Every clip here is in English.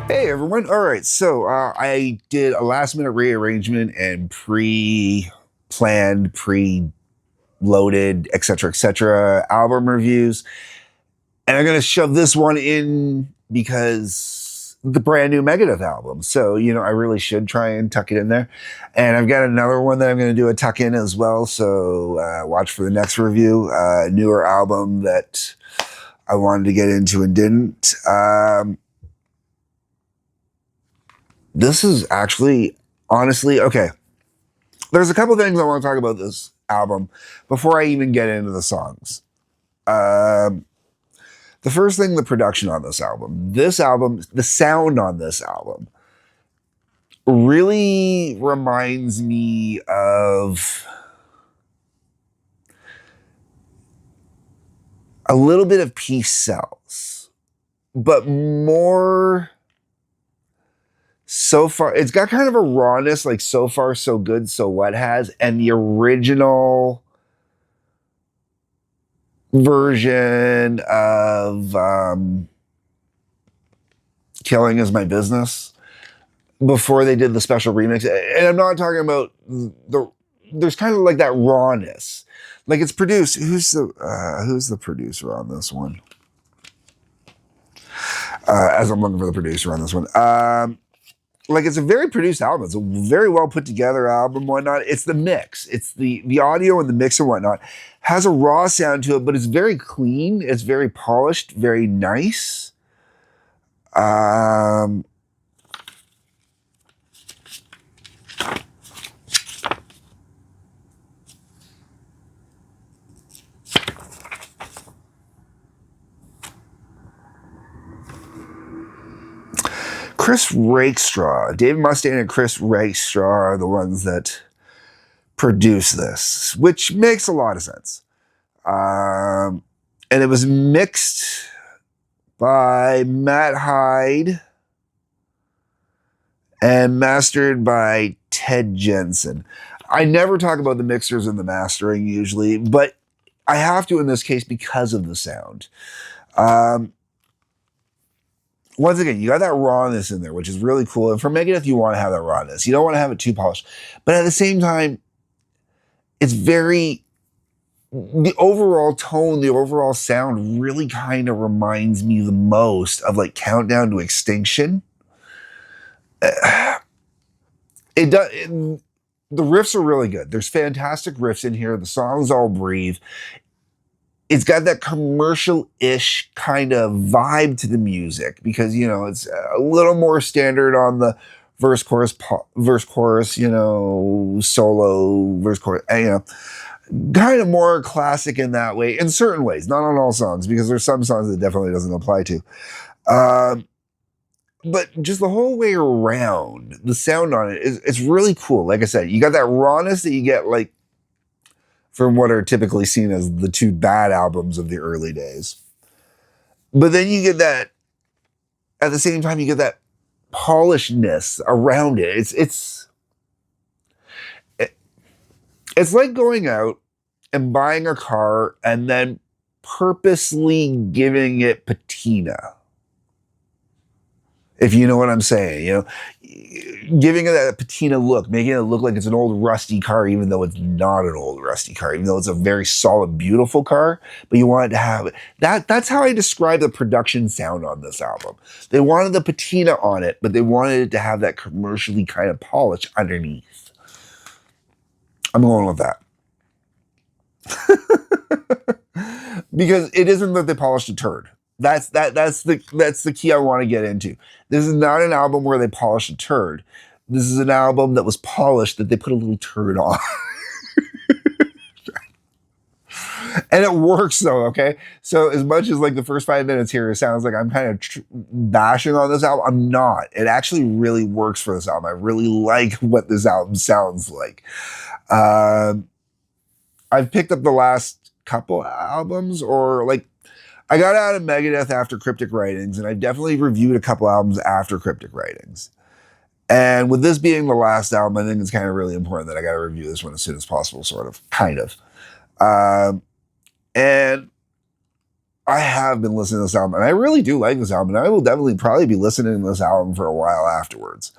Hey everyone. All right. So I did a last minute rearrangement and pre-planned, pre-loaded, etc., album reviews. And I'm going to shove this one in because the brand new Megadeth album. So, I really should try and tuck it in there. And I've got another one that I'm going to do a tuck in as well. So watch for the next review. Newer album that I wanted to get into and didn't. This is actually, honestly, okay. There's a couple things I want to talk about this album before I even get into the songs. Um, the first thing, the production on this album. This album, the sound on this album really reminds me of a little bit of Peace Cells, but more so far. It's got kind of a rawness, like So Far So Good, So What has, and the original version of Killing Is My Business before they did the special remix. And I'm not talking about there's kind of like that rawness. Like it's produced. Who's the producer on this one? As I'm looking for the producer on this one. Like it's a very produced album. It's a very well put together album, whatnot. It's the mix. It's the audio and the mix and whatnot has a raw sound to it, but it's very clean. It's very polished, very nice. Chris Rakestraw, Dave Mustaine and Chris Rakestraw are the ones that produce this, which makes a lot of sense. And it was mixed by Matt Hyde and mastered by Ted Jensen. I never talk about the mixers and the mastering usually, but I have to in this case because of the sound. Once again, you got that rawness in there, which is really cool. And for Megadeth, you want to have that rawness. You don't want to have it too polished. But at the same time, it's the overall tone, the overall sound really kind of reminds me the most of like Countdown to Extinction. It does. The riffs are really good. There's fantastic riffs in here. The songs all breathe. It's got that commercial-ish kind of vibe to the music because it's a little more standard on the verse chorus, solo verse chorus, kind of more classic in that way. In certain ways, not on all songs because there's some songs that definitely doesn't apply to. But just the whole way around, the sound on it it's really cool. Like I said, you got that rawness that you get like from what are typically seen as the two bad albums of the early days. But then you get that, at the same time, you get that polishedness around it. It's like going out and buying a car and then purposely giving it patina. If you know what I'm saying, giving it that patina look, making it look like it's an old rusty car, even though it's not an old rusty car, even though it's a very solid, beautiful car, but you want it to have it. That's how I describe the production sound on this album. They wanted the patina on it, but they wanted it to have that commercially kind of polish underneath. I'm going with that. Because it isn't that they polished a turd. That's the key I want to get into. This is not an album where they polished a turd. This is an album that was polished that they put a little turd on. And it works though, okay? So as much as like the first 5 minutes here, it sounds like I'm kind of bashing on this album, I'm not. It actually really works for this album. I really like what this album sounds like. I've picked up the last couple albums or like I got out of Megadeth after Cryptic Writings, and I definitely reviewed a couple albums after Cryptic Writings. And with this being the last album, I think it's kind of really important that I got to review this one as soon as possible, sort of, kind of. And I have been listening to this album, and I really do like this album, and I will definitely probably be listening to this album for a while afterwards.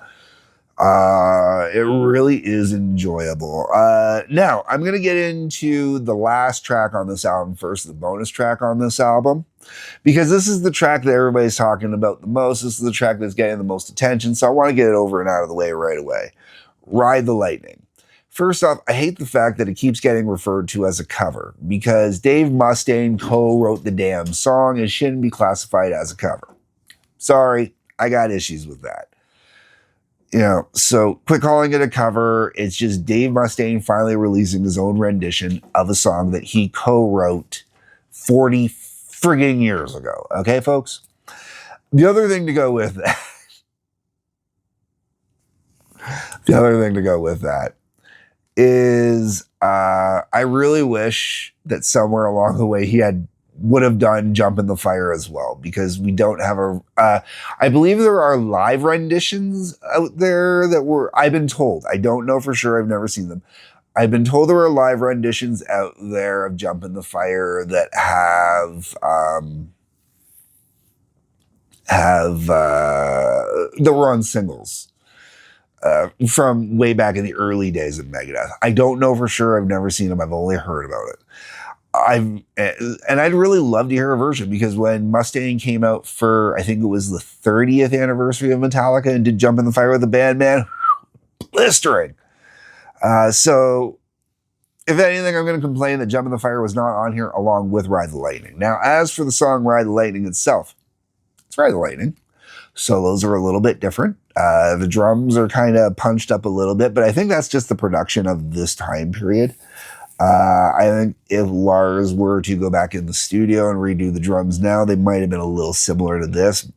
It really is enjoyable. Now I'm gonna get into the last track on this album first, the bonus track on this album, because this is the track that everybody's talking about the most. This is the track that's getting the most attention, so I want to get it over and out of the way right away. Ride the Lightning. First off, I hate the fact that it keeps getting referred to as a cover, because Dave Mustaine co-wrote the damn song and shouldn't be classified as a cover. Sorry, I got issues with that. So quit calling it a cover. It's just Dave Mustaine finally releasing his own rendition of a song that he co-wrote 40 frigging years ago. Okay, folks? The other thing to go with that, is I really wish that somewhere along the way he would have done Jump in the Fire as well, because we don't have I believe there are live renditions out there I've been told, I don't know for sure, I've never seen them. I've been told there are live renditions out there of Jump in the Fire that that were on singles from way back in the early days of Megadeth. I don't know for sure, I've never seen them, I've only heard about it. And I'd really love to hear a version, because when Mustaine came out for, I think it was the 30th anniversary of Metallica and did Jump in the Fire with the band, man, blistering. So if anything, I'm going to complain that Jump in the Fire was not on here along with Ride the Lightning. Now, as for the song Ride the Lightning itself, it's Ride the Lightning. Solos are a little bit different. The drums are kind of punched up a little bit, but I think that's just the production of this time period. I think if Lars were to go back in the studio and redo the drums now, they might have been a little similar to this.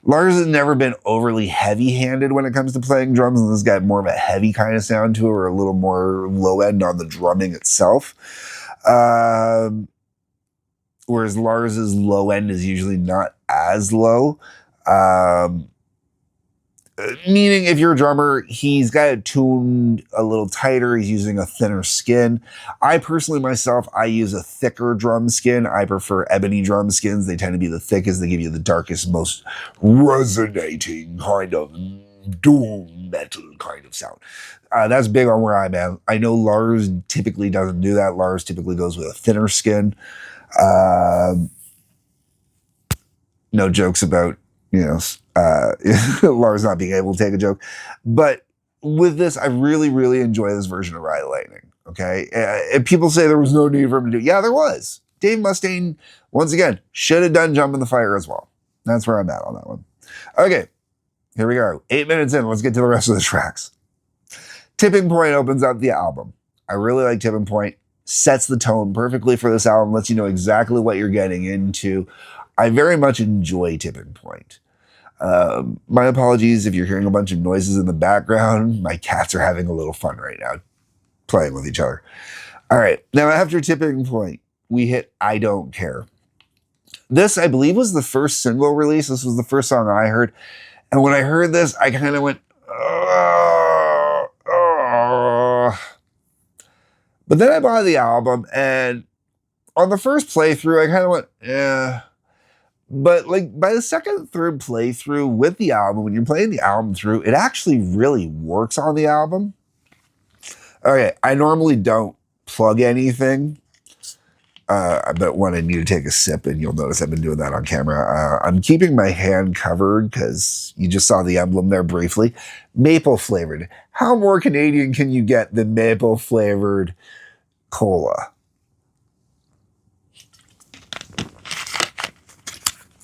Lars has never been overly heavy-handed when it comes to playing drums, and this got more of a heavy kind of sound to it, or a little more low-end on the drumming itself. Whereas Lars's low-end is usually not as low. Meaning if you're a drummer, he's got it tuned a little tighter. He's using a thinner skin. I personally, myself, I use a thicker drum skin. I prefer ebony drum skins. They tend to be the thickest. They give you the darkest, most resonating kind of doom metal kind of sound. That's big on where I'm at. I know Lars typically doesn't do that. Lars typically goes with a thinner skin. No jokes about, Lars not being able to take a joke. But with this, I really, really enjoy this version of Ride the Lightning. Okay. And people say there was no need for him to do it. Yeah, there was. Dave Mustaine, once again, should have done Jump in the Fire as well. That's where I'm at on that one. Okay. Here we go. 8 minutes in. Let's get to the rest of the tracks. Tipping Point opens up the album. I really like Tipping Point. Sets the tone perfectly for this album. Lets you know exactly what you're getting into. I very much enjoy Tipping Point. My apologies if you're hearing a bunch of noises in the background. My cats are having a little fun right now, playing with each other. All right. Now, after Tipping Point, we hit I Don't Care. This, I believe, was the first single release. This was the first song I heard. And when I heard this, I kind of went, But then I bought the album, and on the first playthrough, I kind of went, yeah. But like by the second, third playthrough with the album, when you're playing the album through, it actually really works on the album. Okay, I normally don't plug anything. But when I need to take a sip, and you'll notice I've been doing that on camera, I'm keeping my hand covered because you just saw the emblem there briefly. Maple flavored. How more Canadian can you get than maple flavored cola?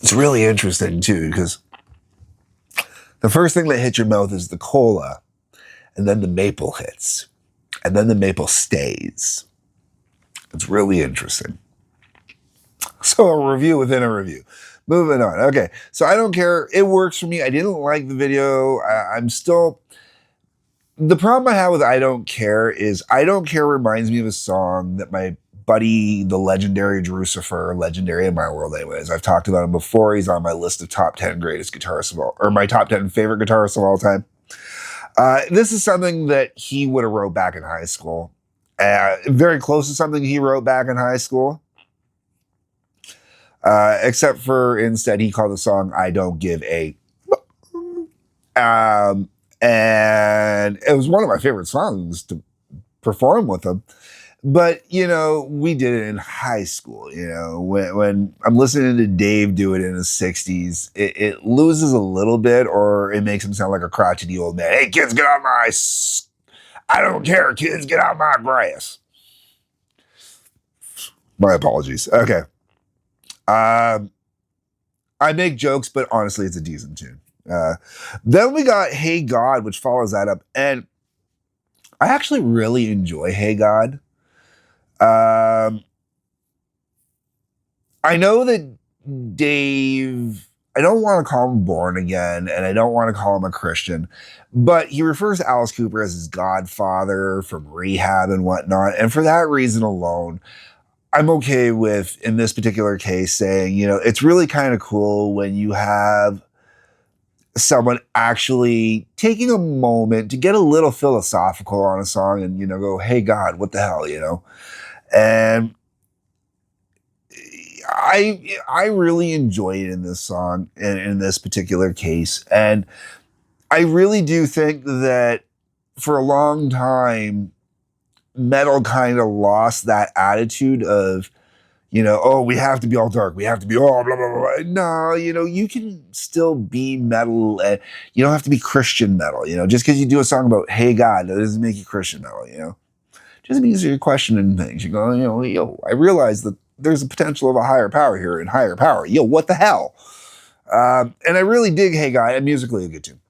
It's really interesting too, because the first thing that hits your mouth is the cola, and then the maple hits, and then the maple stays. It's really interesting. So a review within a review. Moving on. Okay, so I Don't Care. It works for me. I didn't like the video. I'm still... The problem I have with I Don't Care is I Don't Care reminds me of a song that my buddy, the legendary Drucifer, legendary in my world anyways, I've talked about him before. He's on my list of top 10 greatest guitarists of all, or my top 10 favorite guitarists of all time. This is something that he would have wrote back in high school. Very close to something he wrote back in high school. Except for instead he called the song "I Don't Give a." Um, and it was one of my favorite songs to perform with him. But we did it in high school. When I'm listening to Dave do it in his 60s, it loses a little bit, or it makes him sound like a crotchety old man. Hey kids, get out my! I don't care, kids, get out my grass. My apologies. Okay. Um, I make jokes, but honestly, it's a decent tune. Uh, then we got "Hey God," which follows that up, and I actually really enjoy "Hey God." Um, I know that Dave, I don't want to call him born again, and I don't want to call him a Christian, but he refers to Alice Cooper as his godfather from rehab and whatnot. And for that reason alone, I'm okay with, in this particular case, saying, it's really kind of cool when you have someone actually taking a moment to get a little philosophical on a song and, go, hey, God, what the hell. And I really enjoy it in this song and in this particular case. And I really do think that for a long time, metal kind of lost that attitude of, oh, we have to be all dark. We have to be all blah, blah, blah. No, you can still be metal. And you don't have to be Christian metal. Just because you do a song about, hey, God, that doesn't make you Christian metal. Just means you're questioning things. You go, I realize that there's a potential of a higher power here and higher power. What the hell? And I really dig Hey God, and musically a good tune.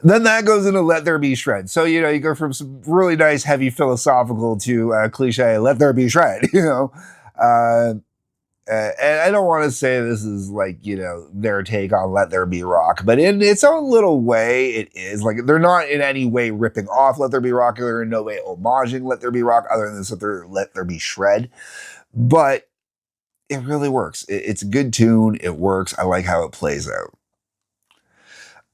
Then that goes into Let There Be Shred. So, you go from some really nice, heavy philosophical to cliche, Let There Be Shred, Uh, and I don't want to say this is like, their take on Let There Be Rock, but in its own little way, it is. Like, they're not in any way ripping off Let There Be Rock. They're in no way homaging Let There Be Rock other than Let There Be Shred. But it really works. It's a good tune. It works. I like how it plays out.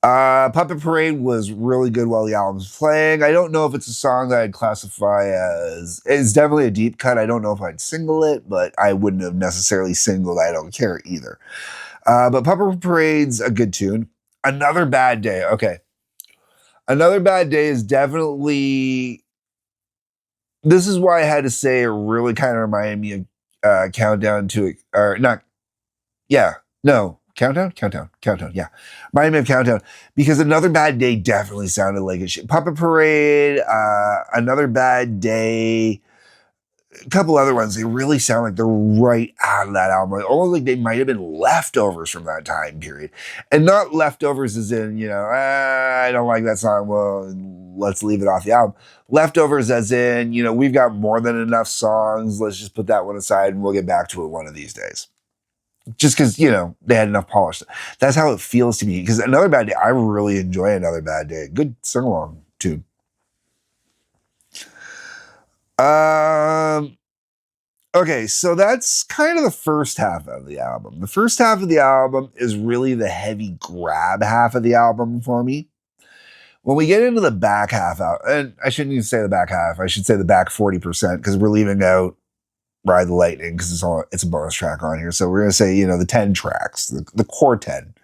Puppet Parade was really good while the album's playing. I don't know if it's a song that I'd classify as, it's definitely a deep cut. I don't know if I'd single it, but I wouldn't have necessarily singled I Don't Care either. But Puppet Parade's a good tune. Another Bad Day. Okay. Another Bad Day is definitely, this is why I had to say it really kind of reminded me of Countdown to, or not, yeah, no, Countdown. Yeah, Miami of Countdown, because Another Bad Day definitely sounded like it. Puppet Parade, Another Bad Day, a couple other ones. They really sound like they're right out of that album. Like, almost like they might have been leftovers from that time period, and not leftovers as in I don't like that song. Well, let's leave it off the album. Leftovers as in we've got more than enough songs. Let's just put that one aside and we'll get back to it one of these days. Just because they had enough polish. That's how it feels to me. Because Another Bad Day, I really enjoy Another Bad Day. Good sing along tune. Okay, so that's kind of the first half of the album. The first half of the album is really the heavy grab half of the album for me. When we get into the back half out, and I shouldn't even say the back half, I should say the back 40%, because we're leaving out Ride the Lightning because it's a bonus track on here. So we're gonna say the 10 tracks, the core 10.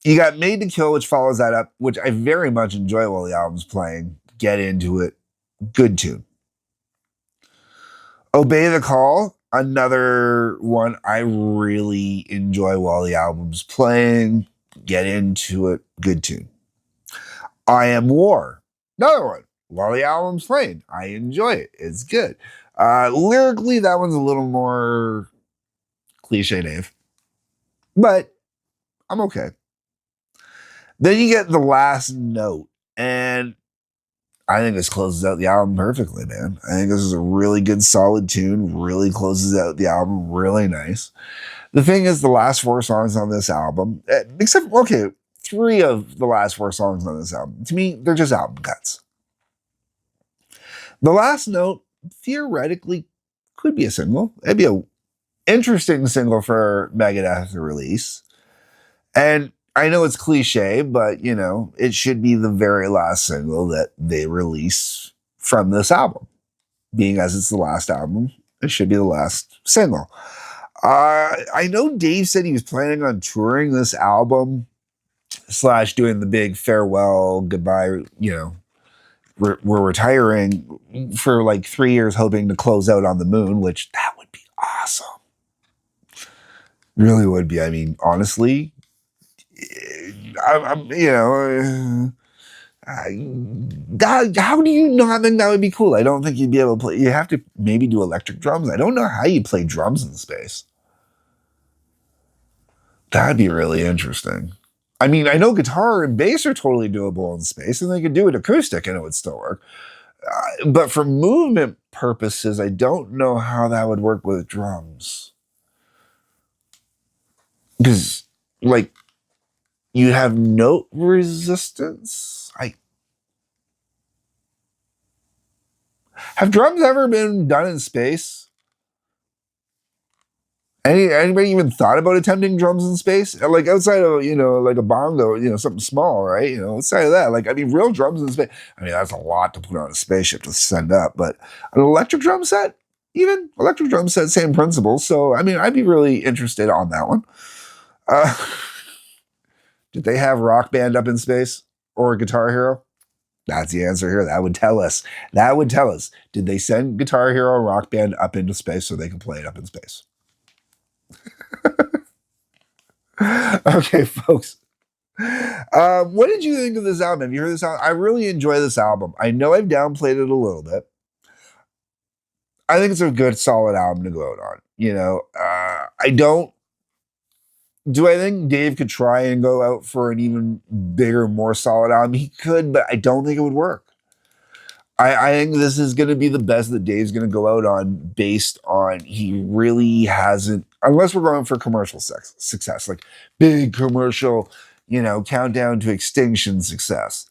You got Made to Kill, which follows that up, which I very much enjoy while the album's playing. Get into it, good tune. Obey the Call, another one I really enjoy while the album's playing. Get into it, good tune. I Am War, another one while the album's playing. I enjoy it. It's good. Lyrically, that one's a little more cliche, Dave, but I'm okay. Then you get The Last Note, and I think this closes out the album perfectly, man. I think this is a really good, solid tune. Really closes out the album really nice. The thing is, the last 4 songs on this album, except, okay, 3 of the last 4 songs on this album, to me, they're just album cuts. The Last Note, theoretically, could be a single. It'd be an interesting single for Megadeth to release. And I know it's cliche, but it should be the very last single that they release from this album. being as it's the last album, it should be the last single. I know Dave said he was planning on touring this album slash doing the big farewell goodbye, we're retiring for like 3 years, hoping to close out on the moon, which that would be awesome. Really would be. I mean, honestly, I'm how do you not think that would be cool? I don't think you'd be able to play. You have to maybe do electric drums. I don't know how you play drums in space. That'd be really interesting. I mean, I know guitar and bass are totally doable in space, and they could do it acoustic and it would still work. But for movement purposes, I don't know how that would work with drums. Because, like, you have note resistance. Have drums ever been done in space? Anybody even thought about attempting drums in space? Like outside of, like a bongo, something small, right? Outside of that, like, I mean, real drums in space. I mean, that's a lot to put on a spaceship to send up, but an electric drum set, even electric drum set, same principle. So, I mean, I'd be really interested on that one. Did they have Rock Band up in space or Guitar Hero? That's the answer here. That would tell us. That would tell us. Did they send Guitar Hero and Rock Band up into space so they can play it up in space? Okay, folks. What did you think of this album? Have you heard this album? I really enjoy this album. I know I've downplayed it a little bit. I think it's a good, solid album to go out on. I don't. Do I think Dave could try and go out for an even bigger, more solid album? He could, but I don't think it would work. I think this is going to be the best that Dave's going to go out on based on he really hasn't, unless we're going for commercial success, like big commercial, Countdown to Extinction success.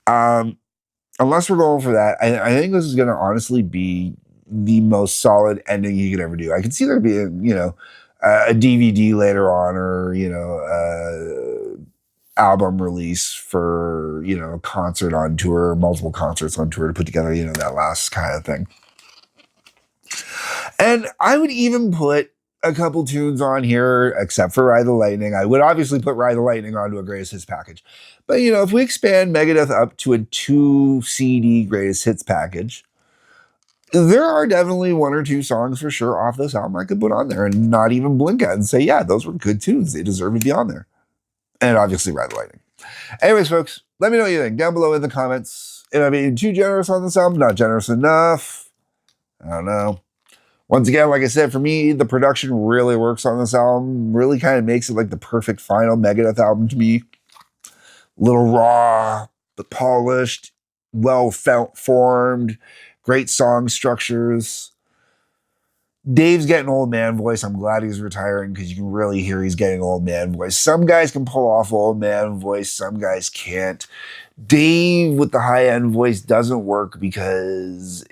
Unless we're going for that, I think this is going to honestly be the most solid ending you could ever do. I could see there being, a DVD later on, or album release for a concert on tour, multiple concerts on tour to put together that last kind of thing. And I would even put a couple tunes on here, except for Ride the Lightning. I would obviously put Ride the Lightning onto a greatest hits package, but if we expand Megadeth up to a 2 CD greatest hits package, there are definitely 1 or 2 songs for sure off this album I could put on there and not even blink at and say, yeah, those were good tunes. They deserve to be on there. And obviously Ride the Lightning. Anyways, folks, let me know what you think down below in the comments. Am I being too generous on this album? Not generous enough? I don't know. Once again, like I said, for me, the production really works on this album. Really kind of makes it like the perfect final Megadeth album to me. A little raw, but polished, well formed, great song structures. Dave's getting old man voice. I'm glad he's retiring because you can really hear he's getting old man voice. Some guys can pull off old man voice. Some guys can't. Dave with the high end voice doesn't work because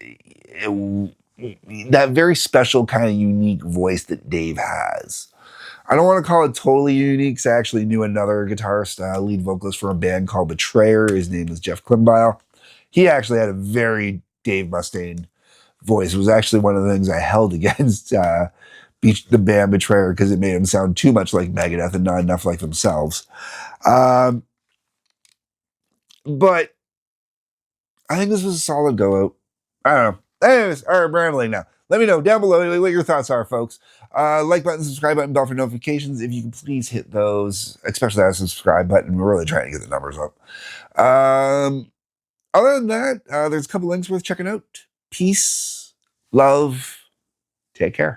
that very special kind of unique voice that Dave has. I don't want to call it totally unique because I actually knew another guitarist, lead vocalist for a band called Betrayer. His name is Jeff Klimbile. He actually had a very Dave Mustaine voice. It was actually one of the things I held against the band Betrayer because it made him sound too much like Megadeth and not enough like themselves. But I think this was a solid go out. I don't know. Anyways, all right, I'm rambling now. Let me know down below what your thoughts are, folks. Like button, subscribe button, bell for notifications. If you can please hit those, especially that subscribe button. We're really trying to get the numbers up. Other than that, there's a couple links worth checking out. Peace, love, take care.